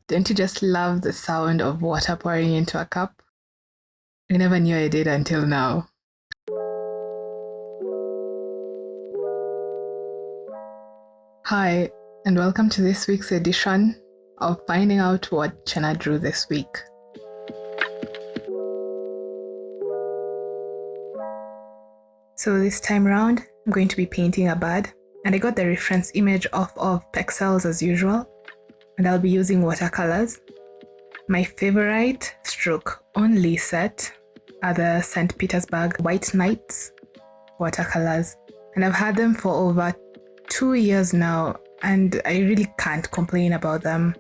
Don't you just love the sound of water pouring into a cup? I never knew I did until now. Hi, and welcome to this week's edition of finding out what Chenna drew this week. So this time round, I'm going to be painting a bird, and I got the reference image off of Pexels as usual, and I'll be using watercolors. My favorite stroke only set are the St. Petersburg White Nights watercolors, and I've had them for over 2 years now, and I really can't complain about them,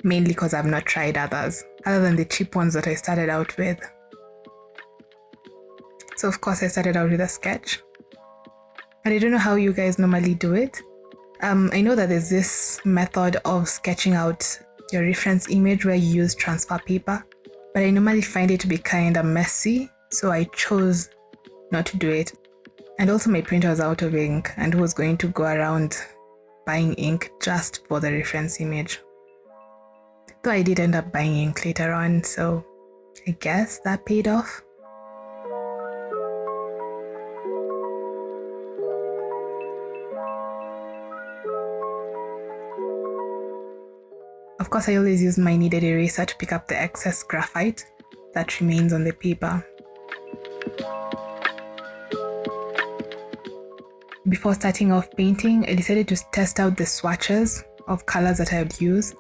mainly because I've not tried others, other than the cheap ones that I started out with. So of course I started out with a sketch, and I don't know how you guys normally do it. I know that there's this method of sketching out your reference image where you use transfer paper, but I normally find it to be kind of messy, so I chose not to do it. And also my printer was out of ink and was going to go around buying ink just for the reference image. Though I did end up buying ink later on, so I guess that paid off. Of course, I always use my kneaded eraser to pick up the excess graphite that remains on the paper. Before starting off painting, I decided to test out the swatches of colors that I would use.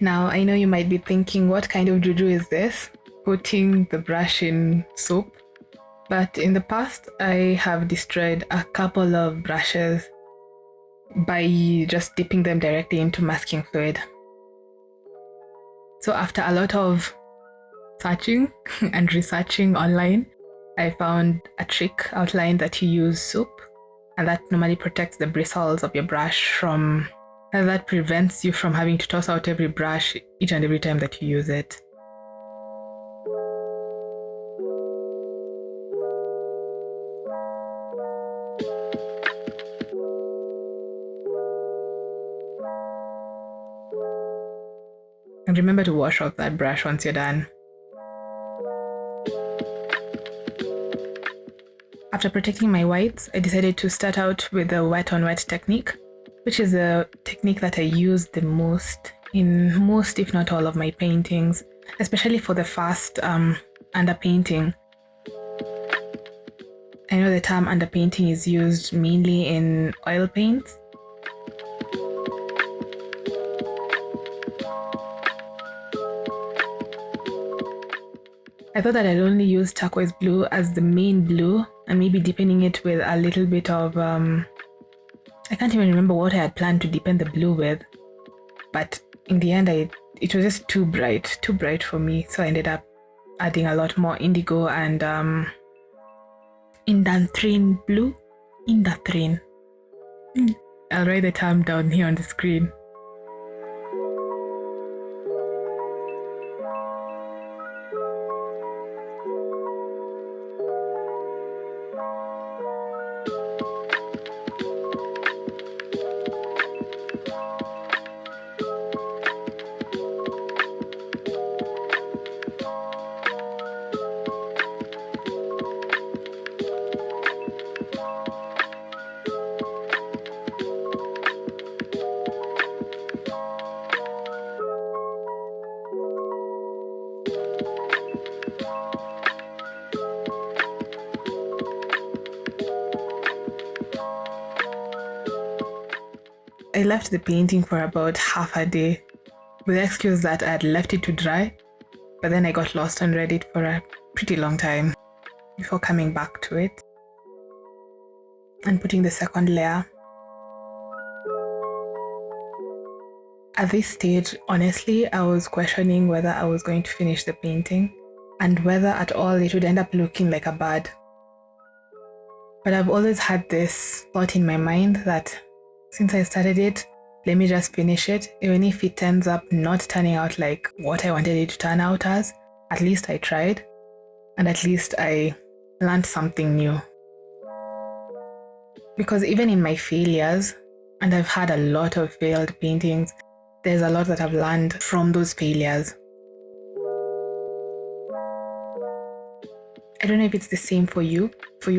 Now, I know you might be thinking, what kind of juju is this? Putting the brush in soap. But in the past, I have destroyed a couple of brushes by just dipping them directly into masking fluid. So after a lot of searching and researching online, I found a trick outlined that you use soap, and that normally protects the bristles of your brush from... that prevents you from having to toss out every brush each and every time that you use it. And remember to wash off that brush once you're done. After protecting my whites, I decided to start out with the wet on wet technique, which is a technique that I use the most in most, if not all, of my paintings, especially for the fast underpainting. I know the term underpainting is used mainly in oil paints. I thought that I'd only use turquoise blue as the main blue, and maybe deepening it with a little bit of I can't even remember what I had planned to deepen the blue with, but in the end it was just too bright for me, so I ended up adding a lot more indigo and indanthrene blue. Indanthrene. I'll write the term down here on the screen. I left the painting for about half a day, with the excuse that I had left it to dry, but then I got lost on Reddit for a pretty long time before coming back to it and putting the second layer. At this stage, honestly, I was questioning whether I was going to finish the painting and whether at all it would end up looking like a bird. But I've always had this thought in my mind that since I started it, let me just finish it. Even if it ends up not turning out like what I wanted it to turn out as, at least I tried. And at least I learned something new. Because even in my failures, and I've had a lot of failed paintings, there's a lot that I've learned from those failures. I don't know if it's the same for you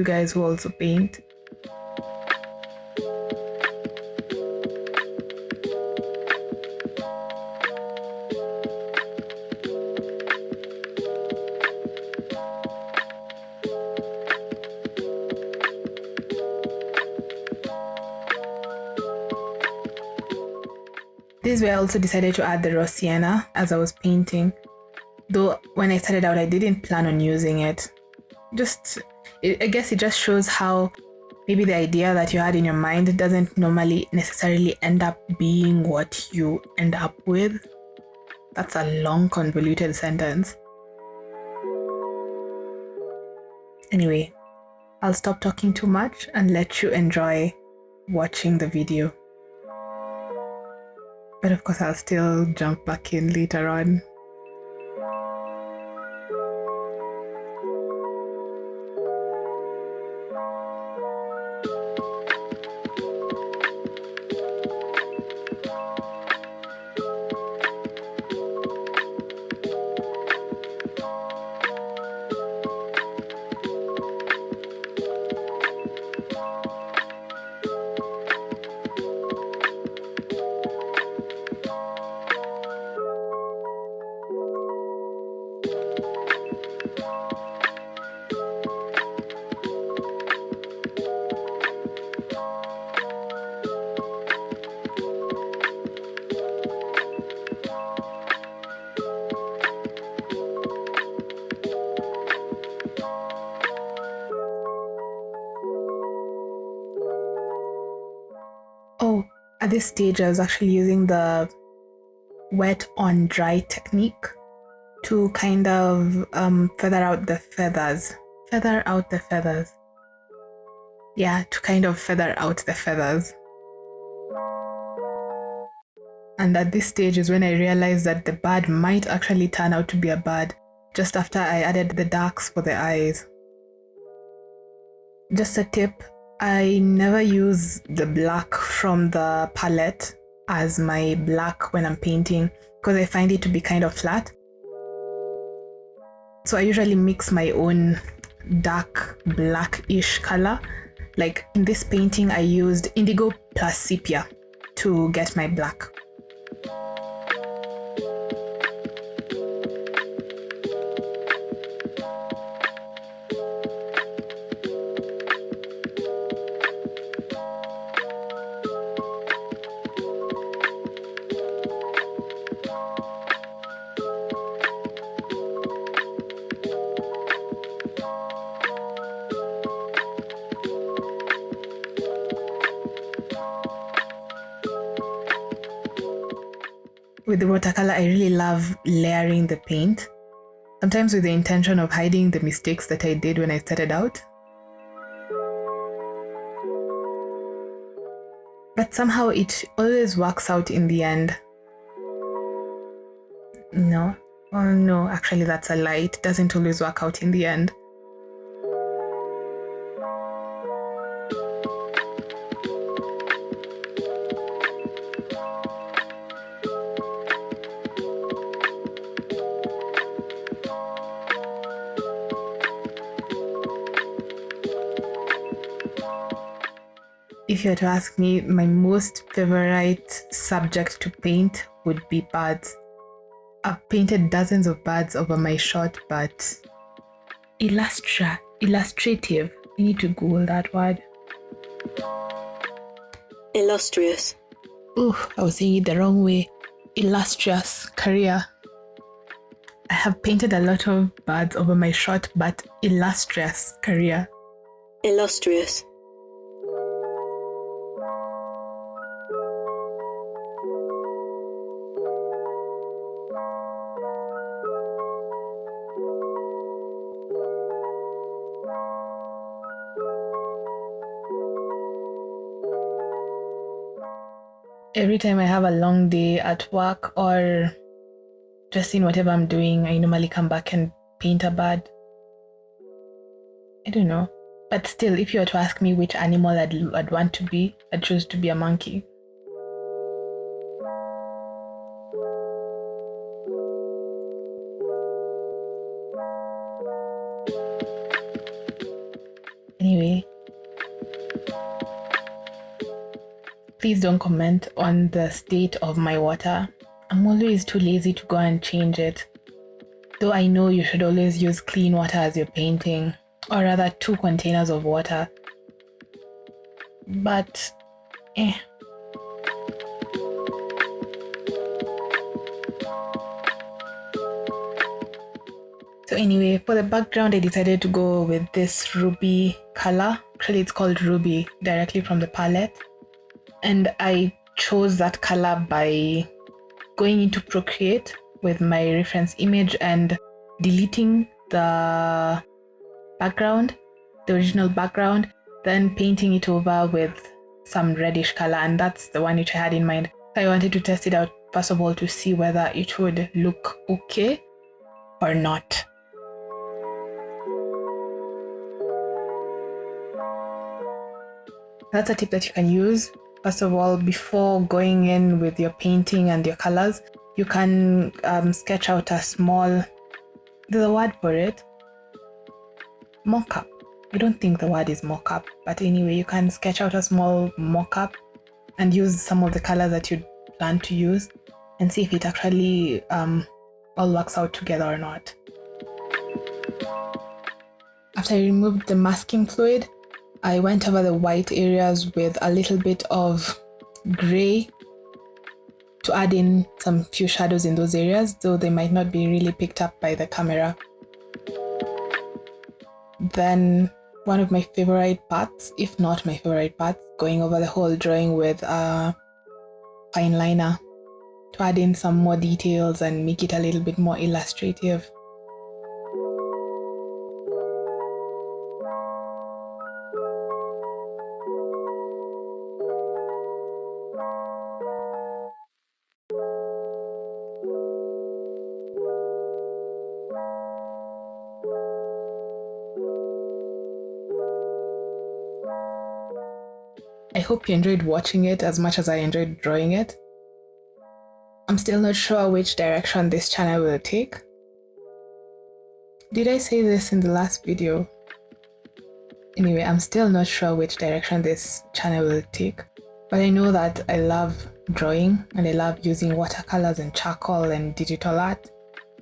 guys who also paint. This is where I also decided to add the raw sienna as I was painting. Though when I started out, I didn't plan on using it. I guess it just shows how maybe the idea that you had in your mind doesn't normally necessarily end up being what you end up with. That's a long, convoluted sentence. Anyway, I'll stop talking too much and let you enjoy watching the video. But of course, I'll still jump back in later on. Oh, at this stage, I was actually using the wet on dry technique to kind of feather out the feathers. Feather out the feathers. Yeah, to kind of feather out the feathers. And at this stage is when I realized that the bird might actually turn out to be a bird just after I added the darks for the eyes. Just a tip, I never use the black from the palette as my black when I'm painting because I find it to be kind of flat. So I usually mix my own dark blackish color. Like in this painting, I used indigo plus sepia to get my black. With the watercolor, I really love layering the paint, sometimes with the intention of hiding the mistakes that I did when I started out. But somehow it always works out in the end. No, oh no, actually that's a lie. It doesn't always work out in the end. If you were to ask me, my most favorite subject to paint would be birds. I've painted dozens of birds over my short, but illustrative. You need to Google that word. Illustrious. Ooh, I was saying it the wrong way. Illustrious career. I have painted a lot of birds over my short but illustrious career. Illustrious. Every time I have a long day at work or just in whatever I'm doing, I normally come back and paint a bird. I don't know. But still, if you were to ask me which animal I'd want to be, I'd choose to be a monkey. Anyway, please don't comment on the state of my water. I'm always too lazy to go and change it. Though I know you should always use clean water as you're painting, or rather 2 containers of water. But, So anyway, for the background, I decided to go with this ruby color. Actually, it's called ruby, directly from the palette. And I chose that color by going into Procreate with my reference image and deleting the background, the original background, then painting it over with some reddish color, and that's the one which I had in mind. I wanted to test it out first of all to see whether it would look okay or not. That's a tip that you can use. First of all, before going in with your painting and your colors, you can sketch out a small, there's a word for it, mock-up. I don't think the word is mock-up, but anyway, you can sketch out a small mock-up and use some of the colors that you plan to use and see if it actually all works out together or not. After I removed the masking fluid, I went over the white areas with a little bit of gray to add in some few shadows in those areas, though they might not be really picked up by the camera. Then one of my favorite parts, if not my favorite part, going over the whole drawing with a fine liner to add in some more details and make it a little bit more illustrative. I hope you enjoyed watching it as much as I enjoyed drawing it. I'm still not sure which direction this channel will take. Did I say this in the last video? Anyway, I'm still not sure which direction this channel will take, but I know that I love drawing and I love using watercolors and charcoal and digital art.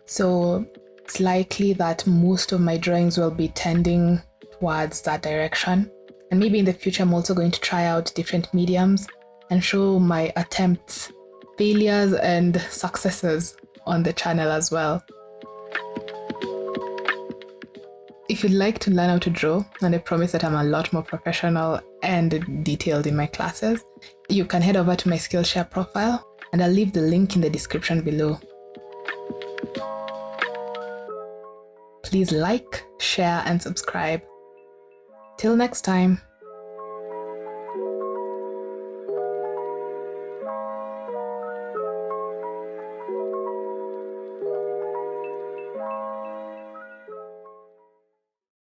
So it's likely that most of my drawings will be tending towards that direction. And maybe in the future, I'm also going to try out different mediums and show my attempts, failures and successes on the channel as well. If you'd like to learn how to draw, and I promise that I'm a lot more professional and detailed in my classes, you can head over to my Skillshare profile and I'll leave the link in the description below. Please like, share and subscribe. Till next time.